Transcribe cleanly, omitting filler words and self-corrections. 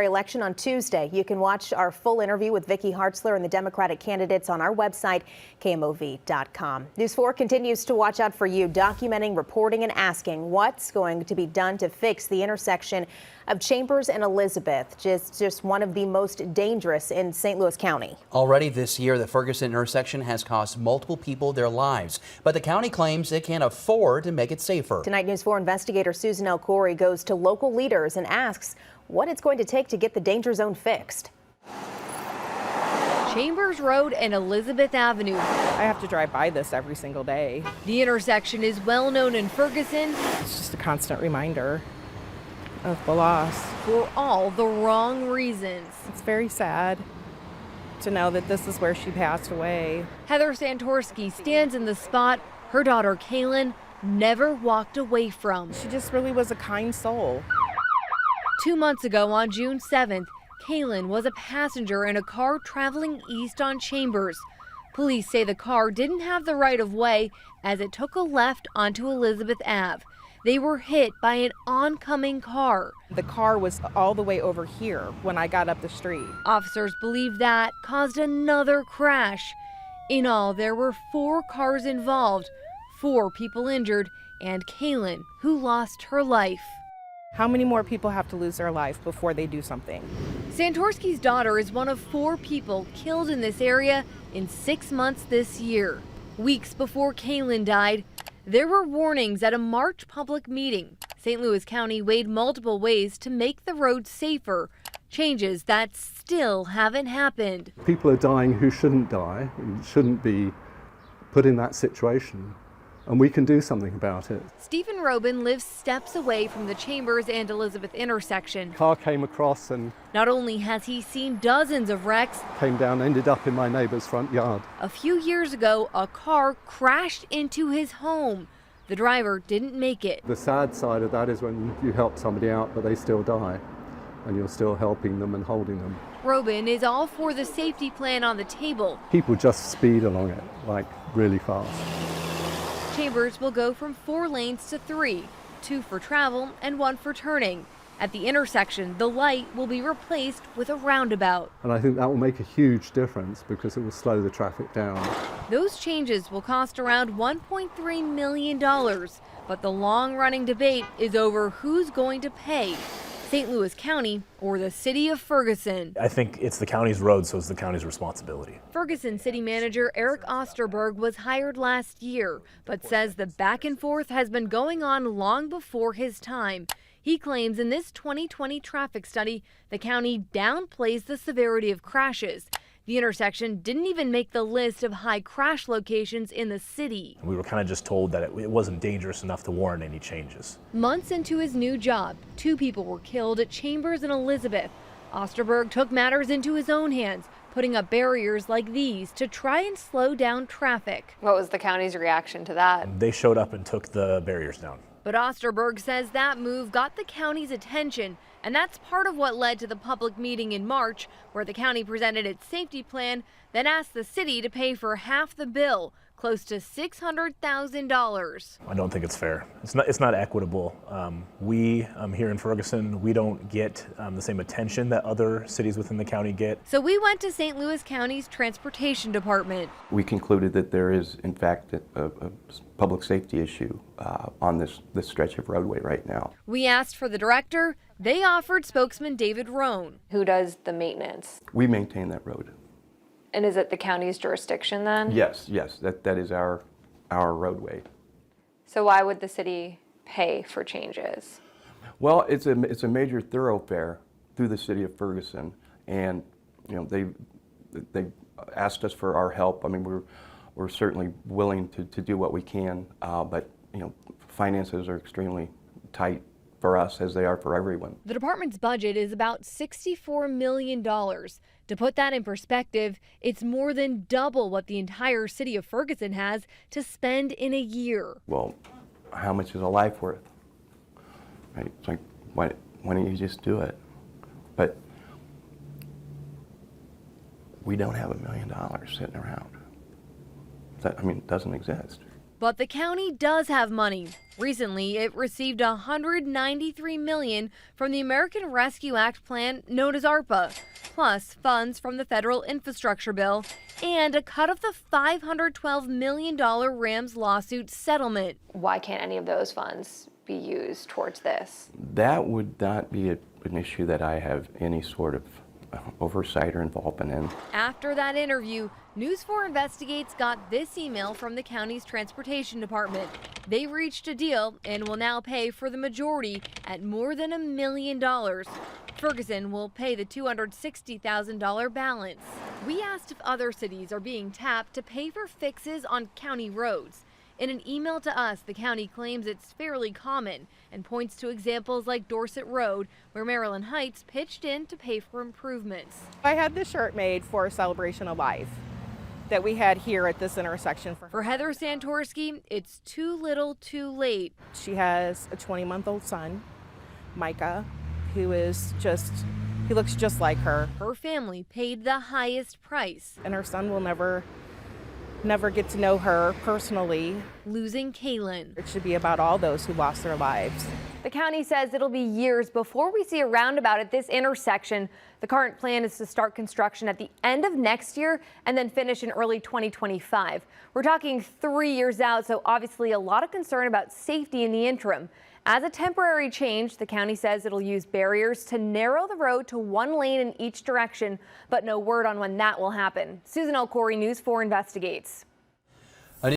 Election on Tuesday. You can watch our full interview with Vicki Hartzler and the Democratic candidates on our website, KMOV.com. News 4 continues to watch out for you, documenting, reporting, and asking what's going to be done to fix the intersection of Chambers and Elizabeth, just one of the most dangerous in St. Louis County. Already this year, the Ferguson intersection has cost multiple people their lives, but the county claims it can't afford to make it safer. Tonight, News 4 investigator Susan L. Corey goes to local leaders and asks what it's going to take to get the danger zone fixed. Chambers Road and Elizabeth Avenue. I have to drive by this every single day. The intersection is well known in Ferguson. It's just a constant reminder of the loss. For all the wrong reasons. It's very sad to know that this is where she passed away. Heather Santorsky stands in the spot her daughter Kaylin never walked away from. She just really was a kind soul. 2 months ago, on June 7th, Kaylin was a passenger in a car traveling east on Chambers. Police say the car didn't have the right of way as it took a left onto Elizabeth Ave. They were hit by an oncoming car. The car was all the way over here when I got up the street. Officers believe that caused another crash. In all, there were 4 cars involved, 4 people injured, and Kaylin, who lost her life. How many more people have to lose their life before they do something? Santorsky's daughter is one of 4 people killed in this area in 6 months this year. Weeks before Kaylin died, there were warnings at a March public meeting. St. Louis County weighed multiple ways to make the road safer, changes that still haven't happened. People are dying who shouldn't die, and shouldn't be put in that situation. And we can do something about it. Stephen Robin lives steps away from the Chambers and Elizabeth intersection. Car came across and Not only has he seen dozens of wrecks, came down, ended up in my neighbor's front yard. a few years ago, a car crashed into his home. The driver didn't make it. The sad side of that is when you help somebody out, but they still die, and you're still helping them and holding them. Robin is all for the safety plan on the table. People just speed along it, like really fast. Chambers will go from 4 lanes to 3, 2 for travel and 1 for turning. At the intersection, the light will be replaced with a roundabout. And I think that will make a huge difference because it will slow the traffic down. Those changes will cost around $1.3 million, but the long-running debate is over who's going to pay, St. Louis County or the city of Ferguson. I think it's the county's road, so it's the county's responsibility. Ferguson City Manager Eric Osterberg was hired last year, but says the back and forth has been going on long before his time. He claims in this 2020 traffic study, the county downplays the severity of crashes. The intersection didn't even make the list of high crash locations in the city. We were kind of just told that it wasn't dangerous enough to warrant any changes. Months into his new job, 2 people were killed at Chambers and Elizabeth. Osterberg took matters into his own hands, putting up barriers like these to try and slow down traffic. What was the county's reaction to that? They showed up and took the barriers down. But Osterberg says that move got the county's attention, and that's part of what led to the public meeting in March, where the county presented its safety plan, then asked the city to pay for half the bill, close to $600,000. I don't think it's fair. It's not equitable. We here in Ferguson, we don't get the same attention that other cities within the county get. So we went to St. Louis County's Transportation Department. We concluded that there is, in fact, a public safety issue on this stretch of roadway right now. We asked for the director. They offered spokesman David Rohn. Who does the maintenance? We maintain that road. And is it the county's jurisdiction then? Yes, that is our roadway. So why would the city pay for changes? Well, it's a major thoroughfare through the city of Ferguson, and you know they asked us for our help. I mean, we're certainly willing to do what we can, but you know, finances are extremely tight for us as they are for everyone. The department's budget is about $64 million. To put that in perspective, it's more than double what the entire city of Ferguson has to spend in a year. Well, how much is a life worth? Right? It's like, why don't you just do it? But we don't have $1 million sitting around. That, I mean, it doesn't exist. But the county does have money. Recently, it received $193 million from the American Rescue Act plan known as ARPA, plus funds from the federal infrastructure bill and a cut of the $512 million Rams lawsuit settlement. Why can't any of those funds be used towards this? That would not be an issue that I have any sort of oversight or involvement in. After that interview, News 4 Investigates got this email from the county's transportation department. They reached a deal and will now pay for the majority at more than $1 million. Ferguson will pay the $260,000 balance. We asked if other cities are being tapped to pay for fixes on county roads. In an email to us, the county claims it's fairly common and points to examples like Dorset Road, where Maryland Heights pitched in to pay for improvements. I had this shirt made for a celebration of life that we had here at this intersection. For Heather Santorsky, it's too little too late. She has a 20-month-old son, Micah, who is he looks just like her. Her family paid the highest price. And her son will never get to know her personally. Losing Kaylin. It should be about all those who lost their lives. The county says it'll be years before we see a roundabout at this intersection. The current plan is to start construction at the end of next year and then finish in early 2025. We're talking 3 years out, so obviously a lot of concern about safety in the interim. As a temporary change, the county says it'll use barriers to narrow the road to 1 lane in each direction, but no word on when that will happen. Susan L. Corey, News 4 Investigates.